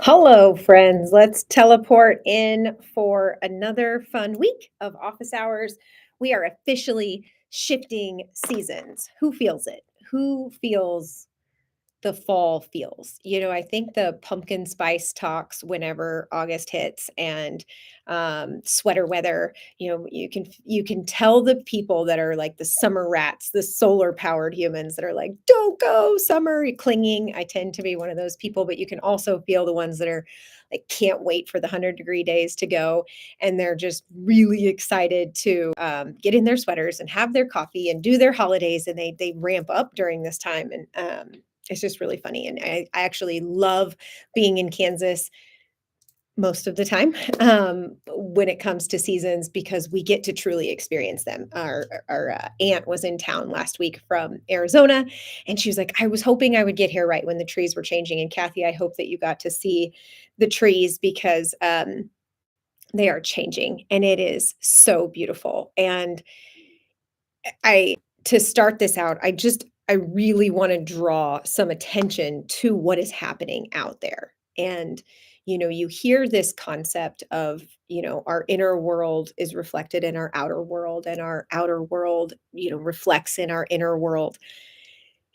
Hello, friends. Let's teleport in for another fun week of office hours. We are officially shifting seasons. Who feels it? Who feels the fall feels. I think the pumpkin spice talks whenever August hits and sweater weather, you can tell the people that are like the summer rats, the solar powered humans that are like, don't go summer clinging. I tend to be one of those people, but you can also feel the ones that are like can't wait for the 100-degree days to go, and they're just really excited to get in their sweaters and have their coffee and do their holidays, and they ramp up during this time. And it's just really funny. And I actually love being in Kansas most of the time when it comes to seasons because we get to truly experience them. Our aunt was in town last week from Arizona, and she was like, I was hoping I would get here right when the trees were changing. And Kathy, I hope that you got to see the trees because they are changing and it is so beautiful. And I to start this out, I really wanna draw some attention to what is happening out there. And, you hear this concept of, our inner world is reflected in our outer world, and our outer world, reflects in our inner world.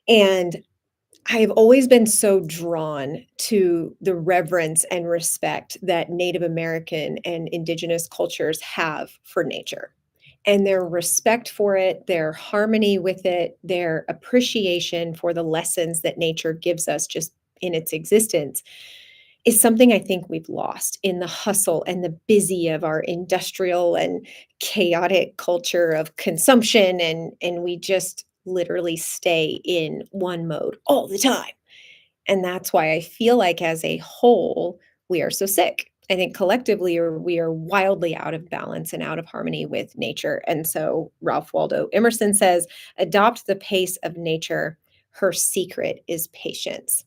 And I have always been so drawn to the reverence and respect that Native American and indigenous cultures have for nature, and their respect for it, their harmony with it, their appreciation for the lessons that nature gives us just in its existence is something I think we've lost in the hustle and the busy of our industrial and chaotic culture of consumption, and we just literally stay in one mode all the time. And that's why I feel like as a whole, we are so sick. I think collectively we are wildly out of balance and out of harmony with nature. And so Ralph Waldo Emerson says, adopt the pace of nature. Her secret is patience.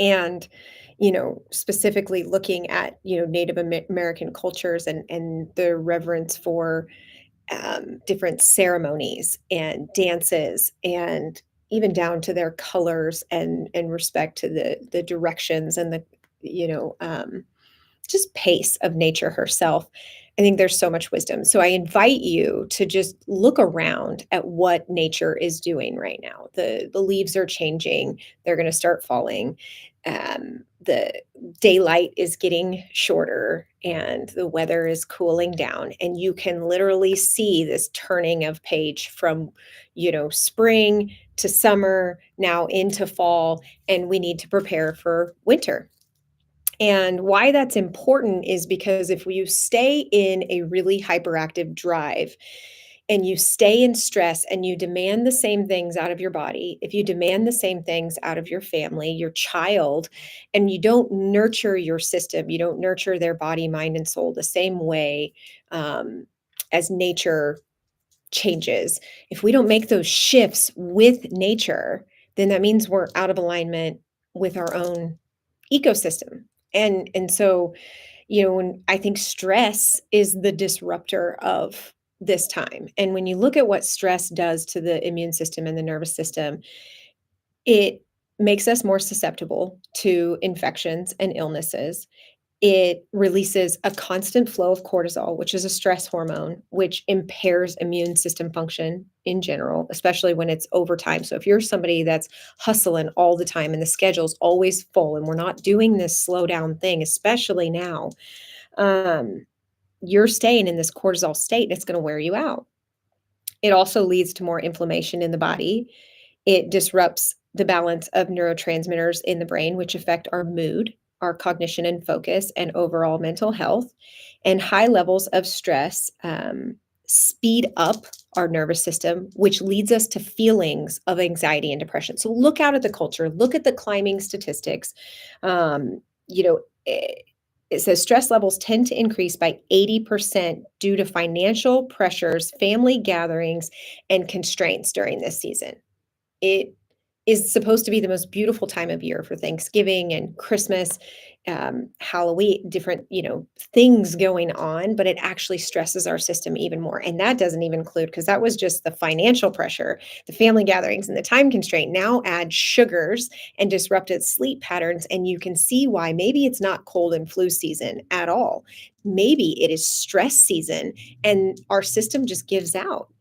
And, specifically looking at, Native American cultures and the reverence for different ceremonies and dances, and even down to their colors and respect to the directions and the you know just pace of nature herself. I think there's so much wisdom. So I invite you to just look around at what nature is doing right now. The leaves are changing, they're going to start falling. The daylight is getting shorter and the weather is cooling down, and you can literally see this turning of page from, spring to summer, now into fall, and we need to prepare for winter. And why that's important is because if you stay in a really hyperactive drive and you stay in stress and you demand the same things out of your body, if you demand the same things out of your family, your child, and you don't nurture your system, you don't nurture their body, mind, and soul the same way um, as nature changes, if we don't make those shifts with nature, then that means we're out of alignment with our own ecosystem. And so, when I think stress is the disruptor of this time. And when you look at what stress does to the immune system and the nervous system, it makes us more susceptible to infections and illnesses. It releases a constant flow of cortisol, which is a stress hormone, which impairs immune system function in general, especially when it's overtime. So if you're somebody that's hustling all the time and the schedule's always full and we're not doing this slow down thing, especially now, um, you're staying in this cortisol state and it's going to wear you out. It also leads to more inflammation in the body. It disrupts the balance of neurotransmitters in the brain, which affect our mood, our cognition and focus, and overall mental health. And high levels of stress speed up our nervous system, which leads us to feelings of anxiety and depression. So look out at the culture, look at the climbing statistics. Um, you know, it, it says stress levels tend to increase by 80% due to financial pressures, family gatherings, and constraints during this season. It is supposed to be the most beautiful time of year for Thanksgiving and Christmas, Halloween, different, things going on, but it actually stresses our system even more. And that doesn't even include, because that was just the financial pressure, the family gatherings, and the time constraint. Now add sugars and disrupted sleep patterns, and you can see why maybe it's not cold and flu season at all. Maybe it is stress season, and our system just gives out.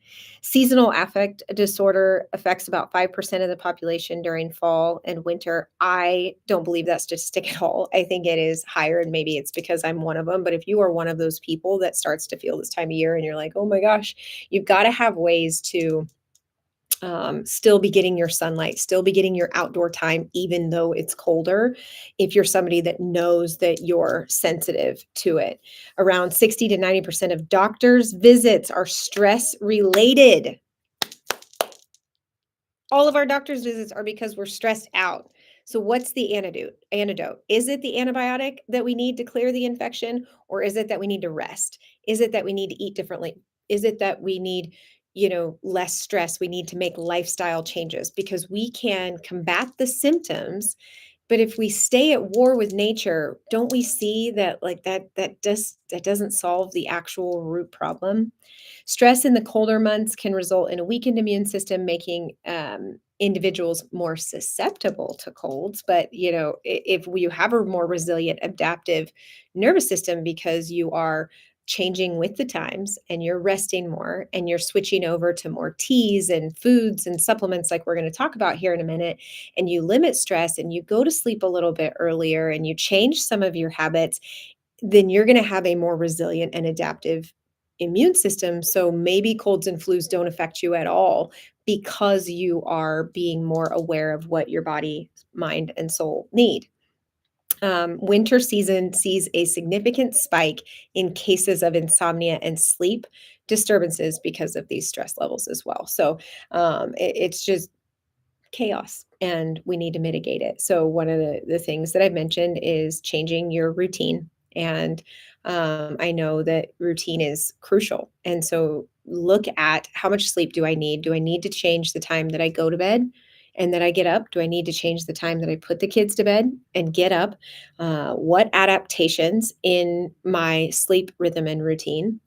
Seasonal affect disorder affects about 5% of the population during fall and winter. I don't believe that statistic at all. I think it is higher, and maybe it's because I'm one of them. But if you are one of those people that starts to feel this time of year and you're like, oh my gosh, you've got to have ways to still be getting your sunlight, still be getting your outdoor time, even though it's colder, if you're somebody that knows that you're sensitive to it. Around 60 to 90% of doctors' visits are stress related. All of our doctor's visits are because we're stressed out. So what's the antidote? Is it the antibiotic that we need to clear the infection, or is it that we need to rest? Is it that we need to eat differently? Is it that we need, less stress? We need to make lifestyle changes, because we can combat the symptoms, but if we stay at war with nature, don't we see that, like, that doesn't solve the actual root problem? Stress in the colder months can result in a weakened immune system, making individuals more susceptible to colds. But if you have a more resilient, adaptive nervous system, because you are changing with the times and you're resting more and you're switching over to more teas and foods and supplements, like we're going to talk about here in a minute, and you limit stress and you go to sleep a little bit earlier and you change some of your habits, then you're going to have a more resilient and adaptive immune system. So maybe colds and flus don't affect you at all, because you are being more aware of what your body, mind, and soul need. Winter season sees a significant spike in cases of insomnia and sleep disturbances because of these stress levels as well. So it's just chaos, and we need to mitigate it. So one of the things that I've mentioned is changing your routine. And I know that routine is crucial. And so look at, how much sleep do I need? Do I need to change the time that I go to bed and that I get up? Do I need to change the time that I put the kids to bed and get up? What adaptations in my sleep rhythm and routine?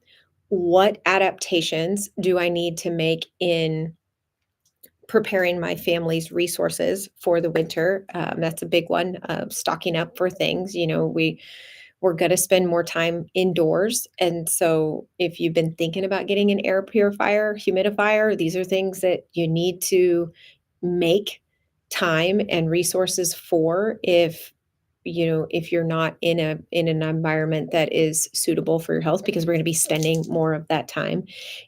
What adaptations do I need to make in preparing my family's resources for the winter? That's a big one. Stocking up for things. We're going to spend more time indoors, and so if you've been thinking about getting an air purifier, humidifier, these are things that you need to make time and resources for, if you're not in an environment that is suitable for your health, because we're going to be spending more of that time.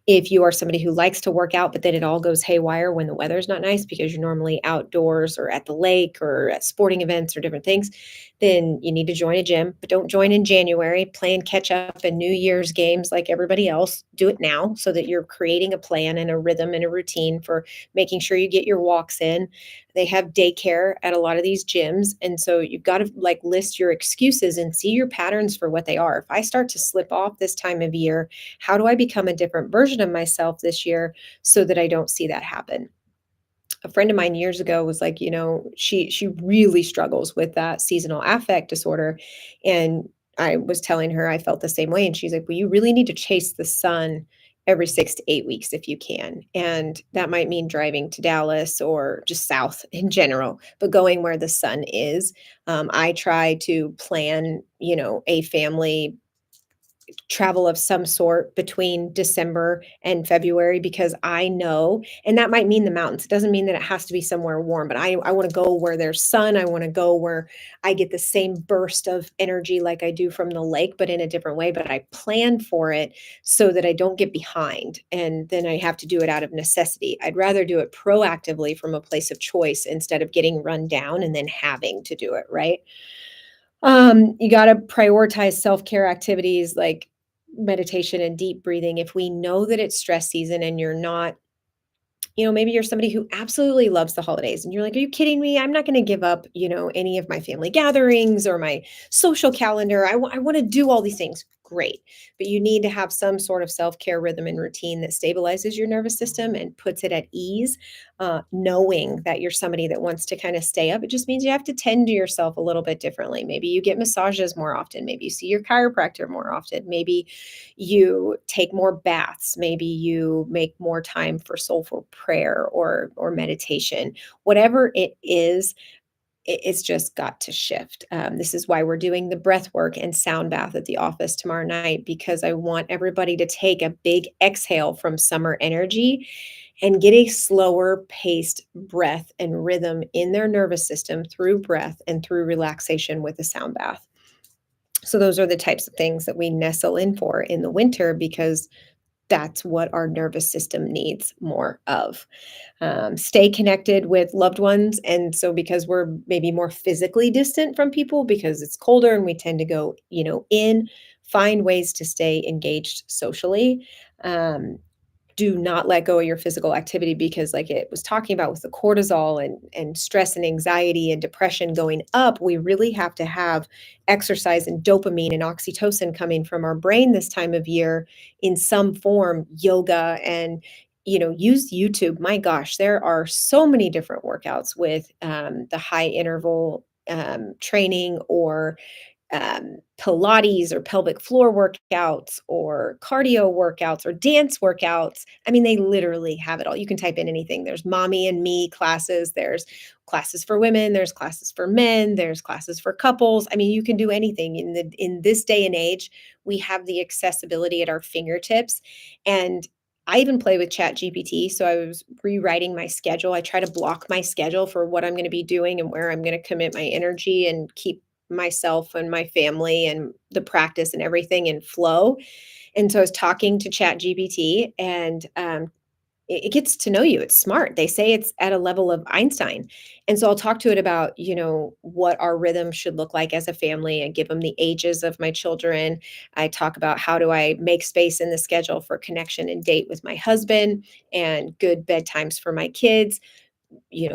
If you are somebody who likes to work out, but then it all goes haywire when the weather's not nice, because you're normally outdoors or at the lake or at sporting events or different things, then you need to join a gym. But don't join in January playing catch up and New Year's games like everybody else. Do it now, so that you're creating a plan and a rhythm and a routine for making sure you get your walks in. They have daycare at a lot of these gyms. And so you've got to, like, list your excuses and see your patterns for what they are. If I start to slip off this time of year, how do I become a different version of myself this year so that I don't see that happen? A friend of mine years ago was like, she really struggles with that seasonal affect disorder. And I was telling her I felt the same way. And she's like, well, you really need to chase the sun every 6 to 8 weeks if you can. And that might mean driving to Dallas or just south in general, but going where the sun is. I try to plan, a family travel of some sort between December and February, because I know, and that might mean the mountains. It doesn't mean that it has to be somewhere warm, but I want to go where there's sun. I want to go where I get the same burst of energy like I do from the lake, but in a different way. But I plan for it so that I don't get behind, and then I have to do it out of necessity. I'd rather do it proactively from a place of choice, instead of getting run down and then having to do it, right? You got to prioritize self-care activities like meditation and deep breathing. If we know that it's stress season and you're not, maybe you're somebody who absolutely loves the holidays and you're like, are you kidding me? I'm not going to give up, any of my family gatherings or my social calendar. I want to do all these things. great. But you need to have some sort of self-care rhythm and routine that stabilizes your nervous system and puts it at ease. Knowing that you're somebody that wants to kind of stay up, it just means you have to tend to yourself a little bit differently. Maybe you get massages more often. Maybe you see your chiropractor more often. Maybe you take more baths. Maybe you make more time for soulful prayer or meditation. Whatever it is, it's just got to shift. This is why we're doing the breath work and sound bath at the office tomorrow night, because I want everybody to take a big exhale from summer energy and get a slower paced breath and rhythm in their nervous system through breath and through relaxation with a sound bath. So, those are the types of things that we nestle in for in the winter because that's what our nervous system needs more of. Stay connected with loved ones. And so, because we're maybe more physically distant from people because it's colder and we tend to go, find ways to stay engaged socially. Um, do not let go of your physical activity because, like it was talking about with the cortisol and stress and anxiety and depression going up, we really have to have exercise and dopamine and oxytocin coming from our brain this time of year in some form. Yoga and use YouTube. My gosh, there are so many different workouts with the high interval training, or Pilates or pelvic floor workouts or cardio workouts or dance workouts. I mean, they literally have it all. You can type in anything. There's mommy and me classes. There's classes for women. There's classes for men. There's classes for couples. I mean, you can do anything in this day and age. We have the accessibility at our fingertips, and I even play with Chat GPT. So I was rewriting my schedule. I try to block my schedule for what I'm going to be doing and where I'm going to commit my energy and keep myself and my family and the practice and everything in flow. And so I was talking to Chat GPT, and it gets to know you. It's smart. They say it's at a level of Einstein. And so I'll talk to it about, what our rhythm should look like as a family and give them the ages of my children. I talk about how do I make space in the schedule for connection and date with my husband and good bedtimes for my kids.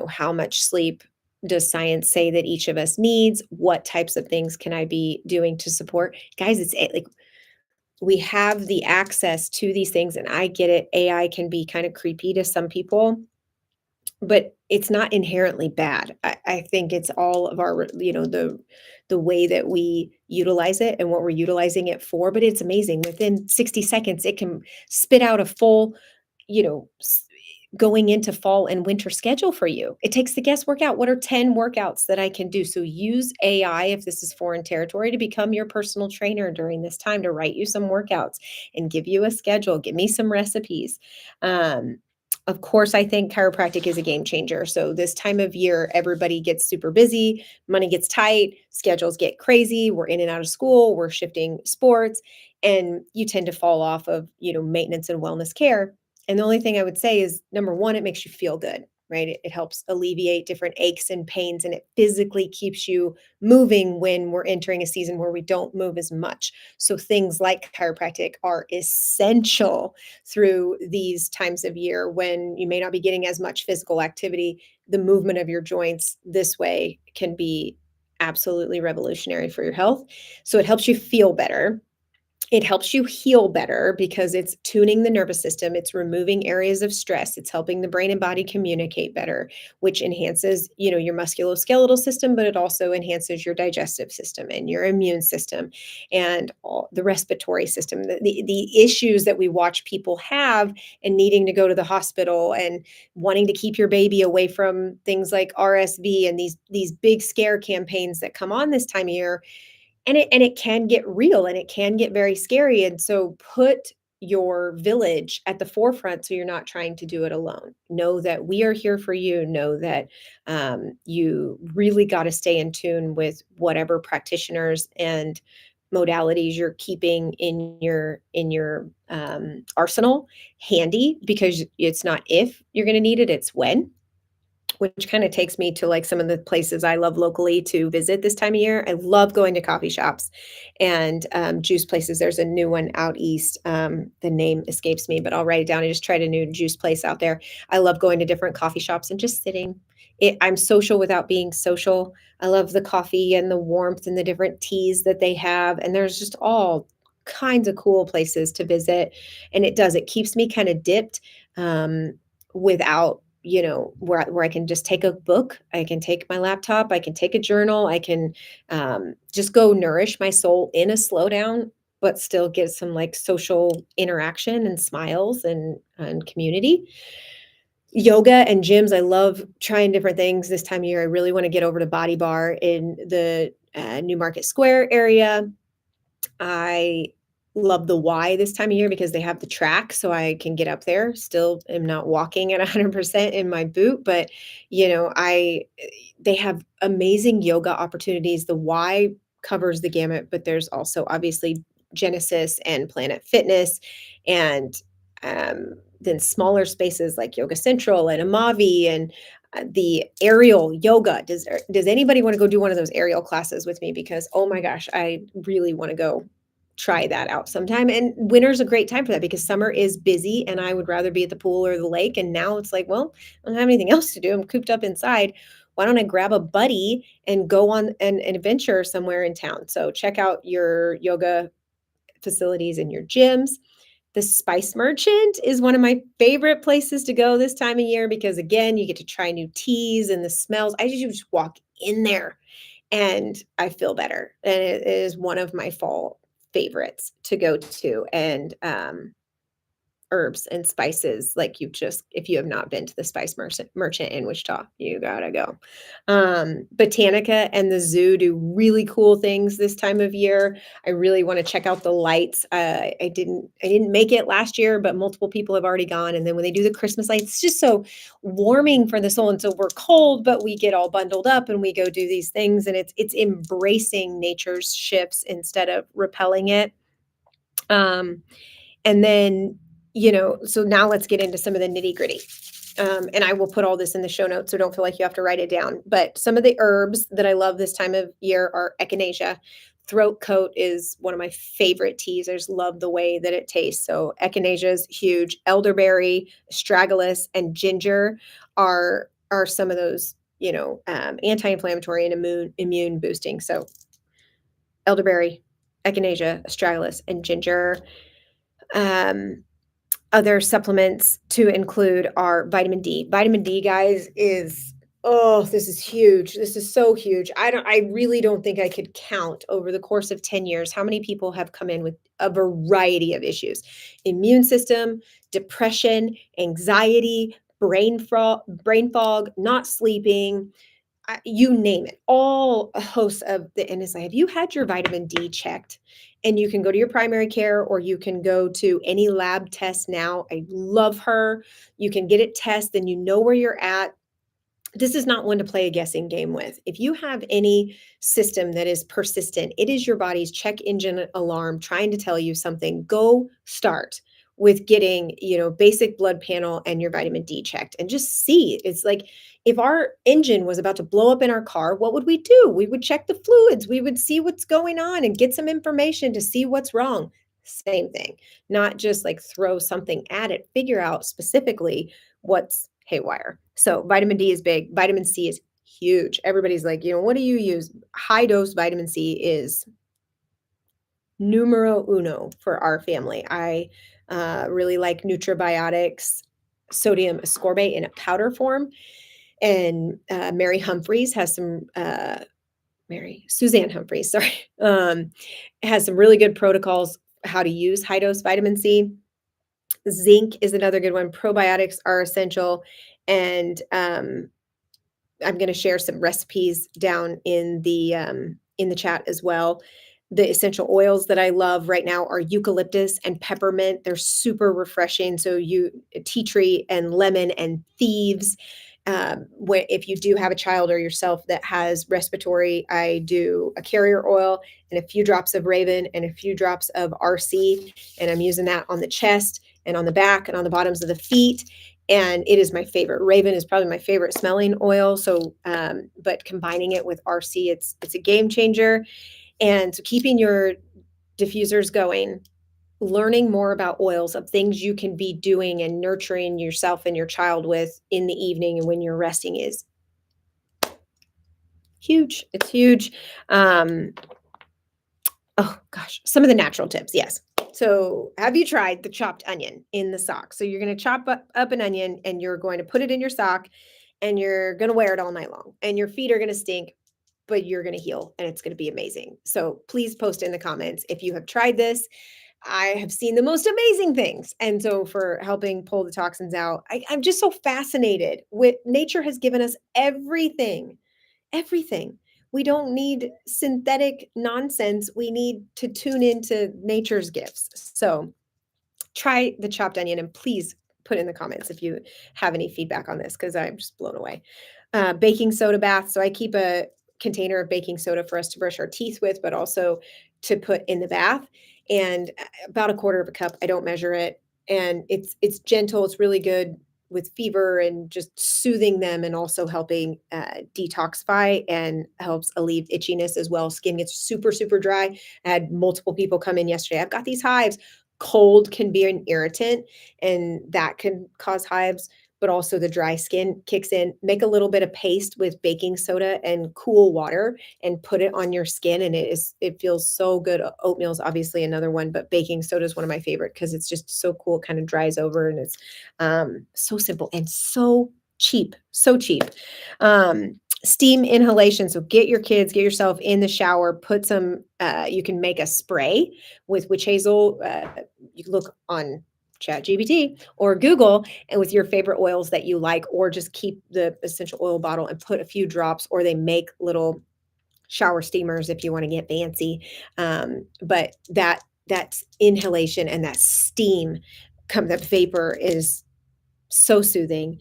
How much sleep does science say that each of us needs? What types of things can I be doing to support? Guys, like we have the access to these things, and I get it. AI can be kind of creepy to some people, but it's not inherently bad. I think it's all of our, the way that we utilize it and what we're utilizing it for. But it's amazing. Within 60 seconds, it can spit out a full, you know, going into fall and winter schedule for you. It takes the guesswork out. What are 10 workouts that I can do? So use AI, if this is foreign territory, to become your personal trainer during this time, to write you some workouts and give you a schedule, give me some recipes. Of course, I think chiropractic is a game changer. So this time of year, everybody gets super busy, money gets tight, schedules get crazy. We're in and out of school, we're shifting sports, and you tend to fall off of, maintenance and wellness care. And the only thing I would say is, number one, it makes you feel good, right? It helps alleviate different aches and pains, and it physically keeps you moving when we're entering a season where we don't move as much. So things like chiropractic are essential through these times of year when you may not be getting as much physical activity. The movement of your joints this way can be absolutely revolutionary for your health. So it helps you feel better. It helps you heal better because it's tuning the nervous system. It's removing areas of stress. It's helping the brain and body communicate better, which enhances, your musculoskeletal system, but it also enhances your digestive system and your immune system and all the respiratory system. The issues that we watch people have and needing to go to the hospital and wanting to keep your baby away from things like RSV and these big scare campaigns that come on this time of year, and it can get real and it can get very scary. And so put your village at the forefront so you're not trying to do it alone. Know that we are here for you. Know that you really got to stay in tune with whatever practitioners and modalities you're keeping in your arsenal handy, because it's not if you're going to need it, it's when. Which kind of takes me to like some of the places I love locally to visit this time of year. I love going to coffee shops and juice places. There's a new one out east. The name escapes me, but I'll write it down. I just tried a new juice place out there. I love going to different coffee shops and just sitting. I'm social without being social. I love the coffee and the warmth and the different teas that they have. And there's just all kinds of cool places to visit. And it keeps me kind of dipped without, where I can just take a book, I can take my laptop, I can take a journal, I can just go nourish my soul in a slowdown, but still get some like social interaction and smiles and community. Yoga and gyms, I love trying different things this time of year. I really want to get over to Body Bar in the New Market Square area. I love the Y this time of year because they have the track, so I can get up there. Still am not walking at 100% in my boot, but, I they have amazing yoga opportunities. The Y covers the gamut, but there's also obviously Genesis and Planet Fitness and, then smaller spaces like Yoga Central and Amavi and, the aerial yoga. Does anybody wanna go do one of those aerial classes with me? Because, oh my gosh, I really wanna go try that out sometime, and winter's a great time for that because summer is busy, and I would rather be at the pool or the lake, and now it's like, well, I don't have anything else to do, I'm cooped up inside. Why don't I grab a buddy and go on an adventure somewhere in town? So check out your yoga facilities and your gyms. The Spice Merchant is one of my favorite places to go this time of year because, again, you get to try new teas and the smells. I just walk in there and I feel better, and it is one of my fall favorites to go to, and, herbs and spices, like, if you have not been to the Spice Merchant in Wichita, you gotta go. Botanica and the zoo do really cool things this time of year. I really wanna check out the lights. I didn't make it last year, but multiple people have already gone, and then when they do the Christmas lights, it's just so warming for the soul, and so we're cold, but we get all bundled up and we go do these things, and it's embracing nature's shifts instead of repelling it. Um, and then, so now let's get into some of the nitty-gritty. And I will put all this in the show notes, so don't feel like you have to write it down. But some of the herbs that I love this time of year are echinacea. Throat coat is one of my favorite teas. I just love the way that it tastes. So echinacea is huge. Elderberry, astragalus, and ginger are some of those, anti-inflammatory and immune boosting. So elderberry, echinacea, astragalus, and ginger. Um, Other supplements to include are vitamin D. Vitamin D, guys, this is huge. This is so huge. I really don't think I could count over the course of 10 years how many people have come in with a variety of issues. Immune system, depression, anxiety, brain fog, not sleeping, you name it, all a host of the, and it's like, have you had your vitamin D checked? And you can go to your primary care or you can go to any lab test now. I love her. You can get it tested and you know where you're at. This is not one to play a guessing game with. If you have any system that is persistent, it is your body's check engine alarm trying to tell you something. Go start with getting, basic blood panel and your vitamin D checked and just see. It's like if our engine was about to blow up in our car, what would we do? We would check the fluids. We would see what's going on and get some information to see what's wrong. Same thing, not just like throw something at it, figure out specifically what's haywire. So vitamin D is big. Vitamin C is huge. Everybody's like, what do you use? High dose vitamin C is numero uno for our family. I really like Nutrabiotics sodium ascorbate in a powder form. And Mary Humphreys has some, Suzanne Humphreys, sorry, has some really good protocols how to use high dose vitamin C. Zinc is another good one. Probiotics are essential. And I'm going to share some recipes down in the chat as well. The essential oils that I love right now are eucalyptus and peppermint. They're super refreshing. So tea tree and lemon and thieves. If you do have a child or yourself that has respiratory, I do a carrier oil and a few drops of Raven and a few drops of RC, and I'm using that on the chest and on the back and on the bottoms of the feet. And it is my favorite. Raven is probably my favorite smelling oil. So, but combining it with RC, it's a game changer. And so keeping your diffusers going, learning more about oils of things you can be doing and nurturing yourself and your child with in the evening and when you're resting is huge. It's huge. Oh gosh, some of the natural tips, yes. So, have you tried the chopped onion in the sock? So, you're going to chop up an onion and you're going to put it in your sock and you're going to wear it all night long. And your feet are going to stink, but you're going to heal and it's going to be amazing. So, please post in the comments if you have tried this. I have seen the most amazing things. And so, for helping pull the toxins out, I'm just so fascinated with nature has given us everything. Everything. We don't need synthetic nonsense. We need to tune into nature's gifts. So try the chopped onion and please put in the comments if you have any feedback on this because I'm just blown away. Baking soda bath. So I keep a container of baking soda for us to brush our teeth with, but also to put in the bath. And about a quarter of a cup. I don't measure it, and it's gentle. It's really good with fever and just soothing them, and also helping detoxify and helps alleviate itchiness as well. Skin gets super dry. I had multiple people come in yesterday. I've got these hives. Cold can be an irritant, and that can cause hives, but also the dry skin kicks in. Make a little bit of paste with baking soda and cool water and put it on your skin, and it feels so good. Oatmeal is obviously another one, but baking soda is one of my favorite because it's just so cool. It kind of dries over, and it's so simple and so cheap. So cheap. Steam inhalation. So get yourself in the shower, put some, you can make a spray with witch hazel. You can look on ChatGPT or Google and with your favorite oils that you like, or just keep the essential oil bottle and put a few drops, or they make little shower steamers if you want to get fancy. But that inhalation and that steam, that vapor is so soothing.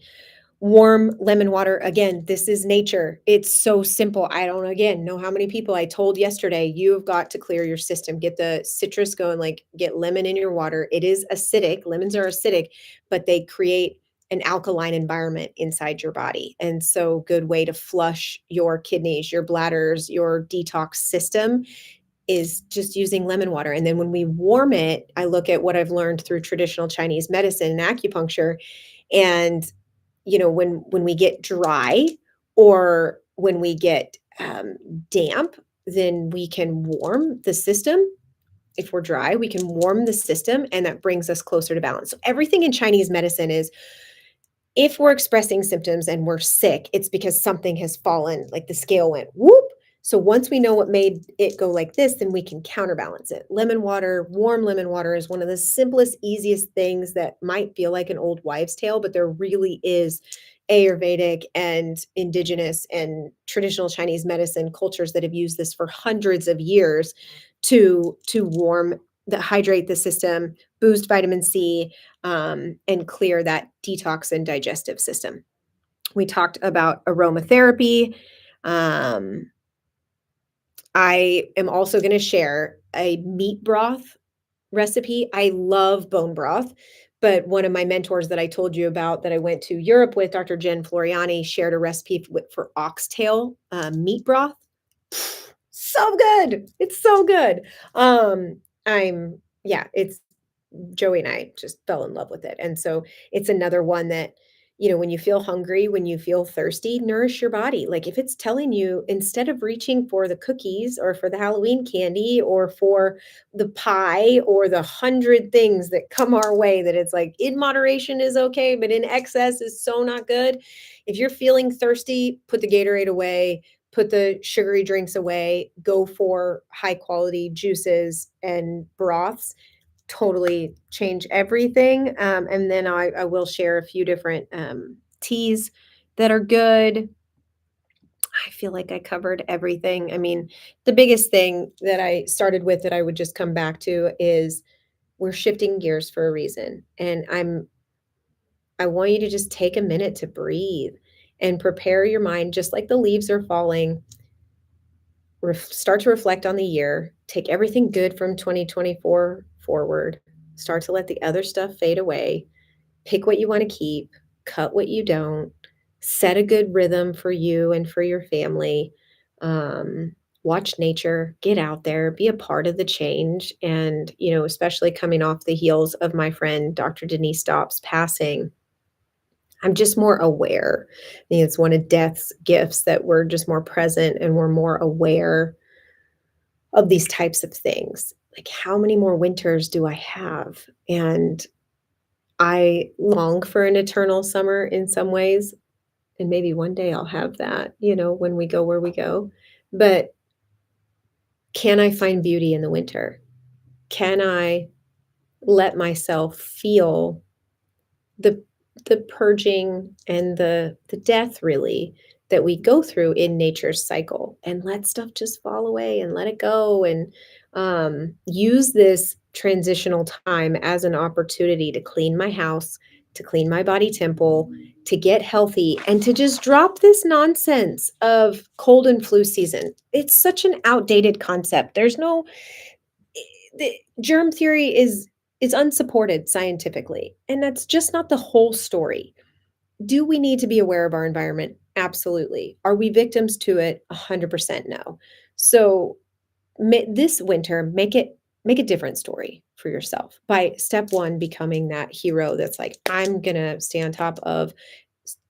Warm lemon water. Again, this is nature. It's so simple. I don't, again, know how many people I told yesterday, you've got to clear your system, get the citrus going, like get lemon in your water. It is acidic. Lemons are acidic, but they create an alkaline environment inside your body. And so good way to flush your kidneys, your bladders, your detox system is just using lemon water. And then when we warm it, I look at what I've learned through traditional Chinese medicine and acupuncture. And when we get dry or when we get damp, then we can warm the system. If we're dry, we can warm the system, and that brings us closer to balance. So everything in Chinese medicine is, if we're expressing symptoms and we're sick, it's because something has fallen, like the scale went whoop. So once we know what made it go like this, then we can counterbalance it. Lemon water, warm lemon water is one of the simplest, easiest things that might feel like an old wives' tale, but there really is Ayurvedic and indigenous and traditional Chinese medicine cultures that have used this for hundreds of years to hydrate the system, boost vitamin C, and clear that detox and digestive system. We talked about aromatherapy. Um, I am also going to share a meat broth recipe. I love bone broth, but one of my mentors that I told you about that I went to Europe with, Dr. Jen Floriani, shared a recipe for oxtail meat broth. So good. It's so good. It's Joey and I just fell in love with it. And so it's another one that, when you feel hungry, when you feel thirsty, nourish your body. Like if it's telling you, instead of reaching for the cookies or for the Halloween candy or for the pie or the 100 things that come our way, that it's like in moderation is okay, but in excess is so not good. If you're feeling thirsty, put the Gatorade away, put the sugary drinks away, go for high quality juices and broths. Totally change everything. And then I will share a few different teas that are good. I feel like I covered everything. I mean, the biggest thing that I started with that I would just come back to is we're shifting gears for a reason. And I want you to just take a minute to breathe and prepare your mind, just like the leaves are falling. Start to reflect on the year, take everything good from 2024 forward, start to let the other stuff fade away, pick what you want to keep, cut what you don't, set a good rhythm for you and for your family. Watch nature, get out there, be a part of the change. And, especially coming off the heels of my friend, Dr. Denise Dobbs passing, I'm just more aware. I think it's one of death's gifts that we're just more present and we're more aware of these types of things. Like, how many more winters do I have? And I long for an eternal summer in some ways, and maybe one day I'll have that, when we go where we go. But can I find beauty in the winter? Can I let myself feel the the purging and the death really that we go through in nature's cycle, and let stuff just fall away and let it go, and use this transitional time as an opportunity to clean my house, to clean my body temple, to get healthy, and to just drop this nonsense of cold and flu season. It's such an outdated concept. There's no the germ theory is unsupported scientifically, and that's just not the whole story. Do we need to be aware of our environment? Absolutely. Are we victims to it? 100% no. So this winter, make a different story for yourself by step one, becoming that hero that's like, I'm gonna stay on top of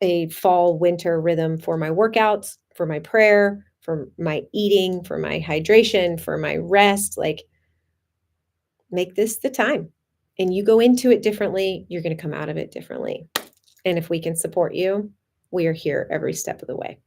a fall winter rhythm for my workouts, for my prayer, for my eating, for my hydration, for my rest. Like, make this the time. And you go into it differently, you're going to come out of it differently. And if we can support you, we are here every step of the way.